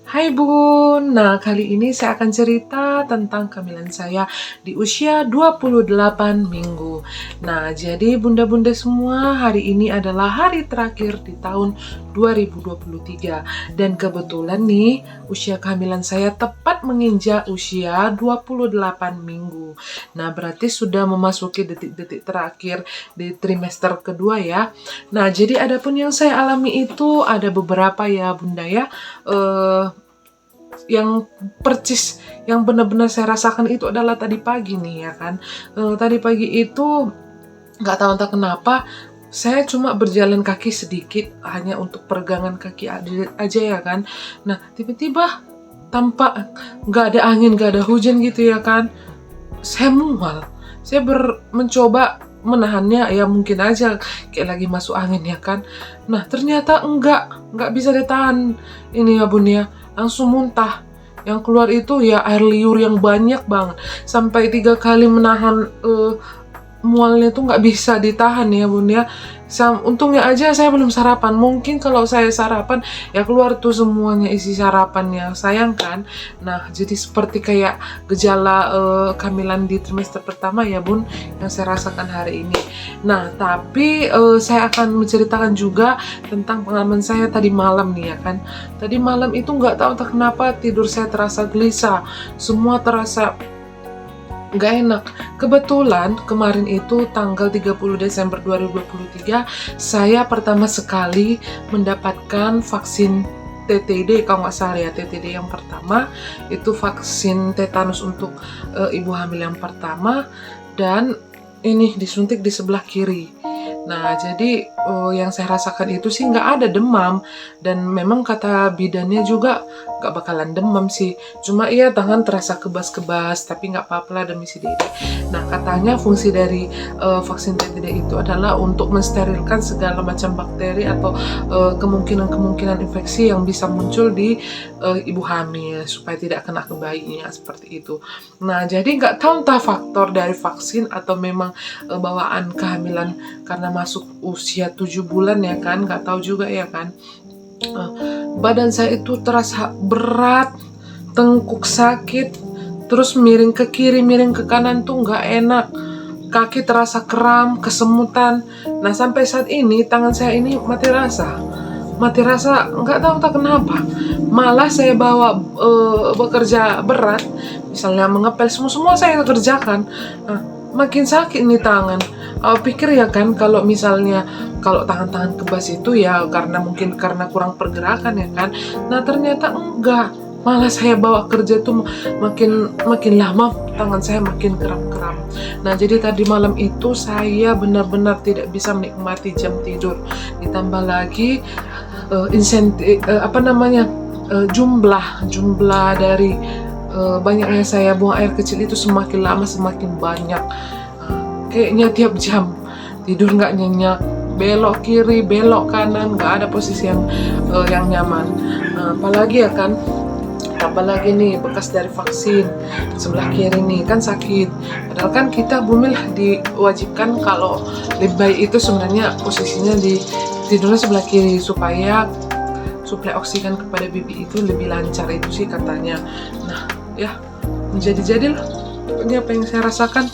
Hai Bun, nah kali ini saya akan cerita tentang kehamilan saya di usia 28 minggu. Nah, jadi bunda-bunda semua, hari ini adalah hari terakhir di tahun 2023. Dan kebetulan nih, usia kehamilan saya tepat menginjak usia 28 minggu. Nah, berarti sudah memasuki detik-detik terakhir di trimester kedua ya. Nah, jadi adapun yang saya alami itu ada beberapa ya bunda ya. Yang percis yang benar-benar saya rasakan itu adalah tadi pagi nih ya kan. Tadi pagi itu nggak tahu entah kenapa saya cuma berjalan kaki sedikit hanya untuk peregangan kaki aja ya kan. Nah tiba-tiba tanpa nggak ada angin nggak ada hujan gitu ya kan, saya mual. Saya mencoba menahannya ya mungkin aja kayak lagi masuk angin ya kan. Nah ternyata nggak bisa ditahan ini ya bun ya, langsung muntah. Yang keluar itu ya air liur yang banyak banget, sampai 3 kali menahan mualnya tuh nggak bisa ditahan ya bun ya. Untungnya aja saya belum sarapan. Mungkin kalau saya sarapan ya keluar tuh semuanya isi sarapannya, sayang kan. Nah jadi seperti kayak gejala kehamilan di trimester pertama ya bun yang saya rasakan hari ini. Nah tapi saya akan menceritakan juga tentang pengalaman saya tadi malam nih ya kan. Tadi malam itu nggak tahu entah kenapa tidur saya terasa gelisah, semua terasa nggak enak. Kebetulan kemarin itu tanggal 30 Desember 2023 saya pertama sekali mendapatkan vaksin TTD, kalau nggak salah ya, TTD yang pertama itu vaksin tetanus untuk ibu hamil yang pertama, dan ini disuntik di sebelah kiri. Nah jadi yang saya rasakan itu sih nggak ada demam, dan memang kata bidannya juga nggak bakalan demam sih, cuma iya tangan terasa kebas-kebas, tapi nggak apa-apa lah demi si dede. Nah katanya fungsi dari vaksin TTD itu adalah untuk mensterilkan segala macam bakteri atau kemungkinan-kemungkinan infeksi yang bisa muncul di ibu hamil supaya tidak kena ke bayinya seperti itu. Nah jadi nggak tahu entah faktor dari vaksin atau memang bawaan kehamilan karena masuk usia 7 bulan ya kan, nggak tahu juga ya kan. Badan saya itu terasa berat, tengkuk sakit, terus miring ke kiri, miring ke kanan tuh nggak enak, kaki terasa kram, kesemutan. Nah sampai saat ini tangan saya ini mati rasa, nggak tahu tak kenapa. Malah saya bawa bekerja berat, misalnya mengepel semua saya kerjakan. Nah, makin sakit nih tangan. Pikir ya kan kalau misalnya kalau tangan-tangan kebas itu ya mungkin karena kurang pergerakan ya kan. Nah ternyata enggak, malah saya bawa kerja tuh makin lama tangan saya makin kram-kram. Nah jadi tadi malam itu saya benar-benar tidak bisa menikmati jam tidur, ditambah lagi jumlah dari banyaknya saya buang air kecil itu semakin lama semakin banyak. Kayaknya tiap jam tidur nggak nyenyak, belok kiri belok kanan, nggak ada posisi yang nyaman. Apalagi ya kan, apalagi nih bekas dari vaksin sebelah kiri nih kan sakit. Padahal kan kita bumil diwajibkan kalau lebih baik itu sebenarnya posisinya di tidurnya sebelah kiri supaya suplai oksigen kepada bibi itu lebih lancar, itu sih katanya. Nah ya menjadi-jadilah pokoknya apa yang saya rasakan.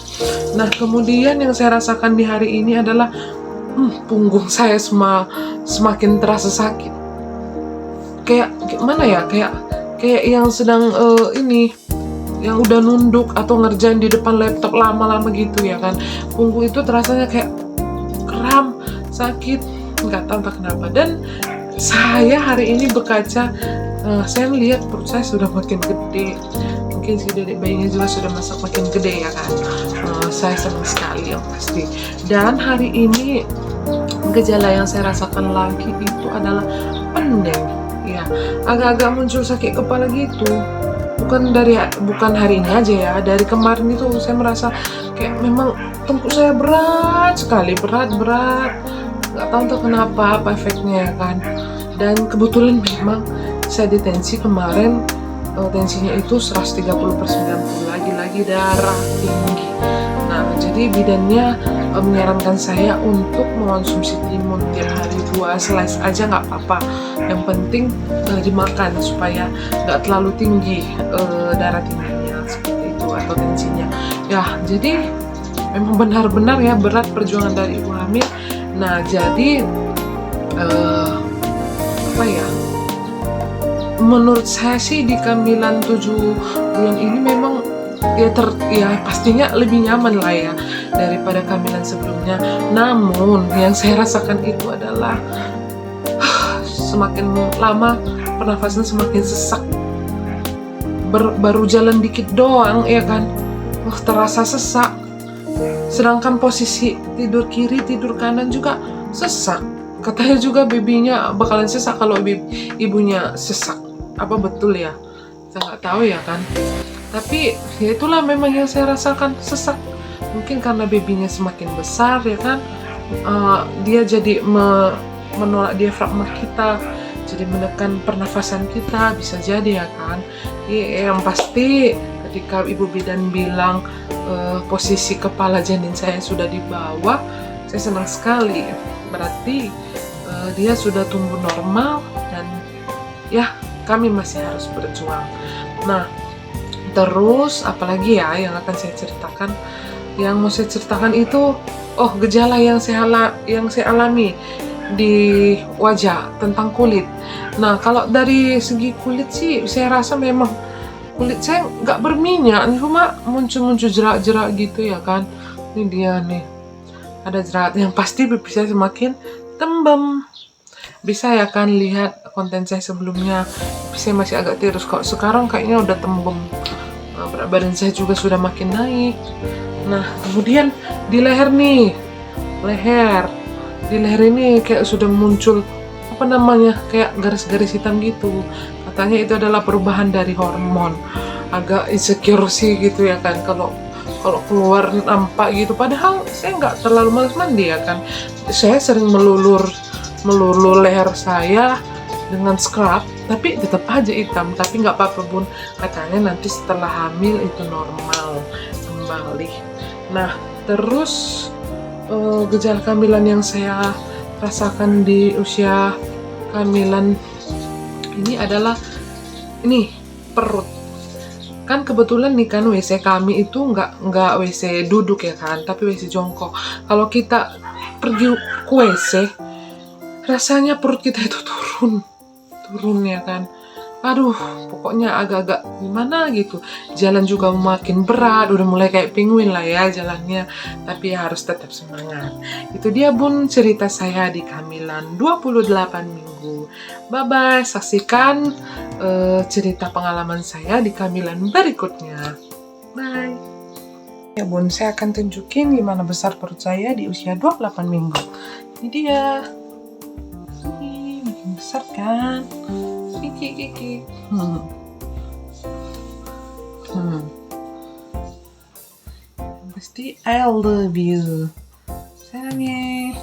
Nah kemudian yang saya rasakan di hari ini adalah punggung saya semakin terasa sakit. Kayak gimana ya, kayak yang sedang yang udah nunduk atau ngerjain di depan laptop lama-lama gitu ya kan. Punggung itu terasanya kayak kram, sakit, nggak tahu entah kenapa. Dan saya hari ini berkaca, saya melihat perut saya sudah makin gede. Mungkin si dedek bayinya juga sudah makin gede ya kan. Saya senang sekali yang pasti. Dan hari ini gejala yang saya rasakan lagi itu adalah pendeng. Ya, agak-agak muncul sakit kepala gitu. Bukan hari ini aja ya, dari kemarin itu saya merasa kayak memang tengkuk saya berat sekali, berat. Nggak tahu entah kenapa, apa efeknya ya kan. Dan kebetulan memang saya detensi kemarin, tensinya itu 130/90, lagi darah tinggi. Nah jadi bidannya menyarankan saya untuk mengonsumsi timun tiap hari 2 slice aja nggak apa-apa. Yang penting dimakan supaya nggak terlalu tinggi darah tingginya seperti itu atau tensinya. Ya, jadi memang benar-benar ya berat perjuangan dari ibu hamil. Nah, jadi apa ya? Menurut saya sih di kehamilan 7 bulan ini memang ya pastinya lebih nyaman lah ya daripada kehamilan sebelumnya. Namun yang saya rasakan itu adalah semakin lama pernafasan semakin sesak. Baru jalan dikit doang ya kan, terasa sesak. Sedangkan posisi tidur kiri tidur kanan juga sesak. Katanya juga babynya bakalan sesak kalau ibunya sesak. Apa betul ya? Saya nggak tahu ya kan. Tapi ya itulah memang yang saya rasakan, sesak. Mungkin karena babynya semakin besar ya kan, dia jadi menolak diafragma kita, jadi menekan pernafasan kita, bisa jadi ya kan. Yang pasti ketika ibu bidan bilang posisi kepala janin saya sudah di bawah, saya senang sekali. Berarti dia sudah tumbuh normal dan ya kami masih harus berjuang. Nah, terus apalagi ya yang akan saya ceritakan? Yang mau saya ceritakan itu gejala yang saya alami di wajah tentang kulit. Nah, kalau dari segi kulit sih saya rasa memang kulit saya nggak berminyak, cuma muncul jerak-jerak gitu ya kan. Ini dia nih, ada jerat yang pasti bisa semakin tembem. Bisa ya kan lihat konten saya sebelumnya, saya masih agak tirus kok. Sekarang kayaknya udah tembem. Berat badan saya juga sudah makin naik. Nah, kemudian di leher nih, di leher ini kayak sudah muncul kayak garis-garis hitam gitu. Katanya itu adalah perubahan dari hormon. Agak insecure sih gitu ya kan kalau keluar nampak gitu. Padahal saya nggak terlalu malas mandi ya kan. Saya sering melulur leher saya dengan scrub, tapi tetap aja hitam. Tapi nggak apa-apa bun, katanya nanti setelah hamil itu normal kembali. Nah, terus gejala kehamilan yang saya rasakan di usia kehamilan ini adalah perut. Kan kebetulan nih kan WC kami itu nggak WC duduk ya kan, tapi WC jongkok. Kalau kita pergi ke WC, rasanya perut kita itu turun ya kan. Aduh, pokoknya agak-agak gimana gitu. Jalan juga makin berat, udah mulai kayak penguin lah ya jalannya. Tapi harus tetap semangat. Itu dia bun cerita saya di kehamilan 28 minggu. Bye-bye, saksikan cerita pengalaman saya di kehamilan berikutnya. Bye. Ya bun, saya akan tunjukin gimana besar perut saya di usia 28 minggu. Ini dia. Makin besar kan? Kiki. Pasti I love you. Sayangnya.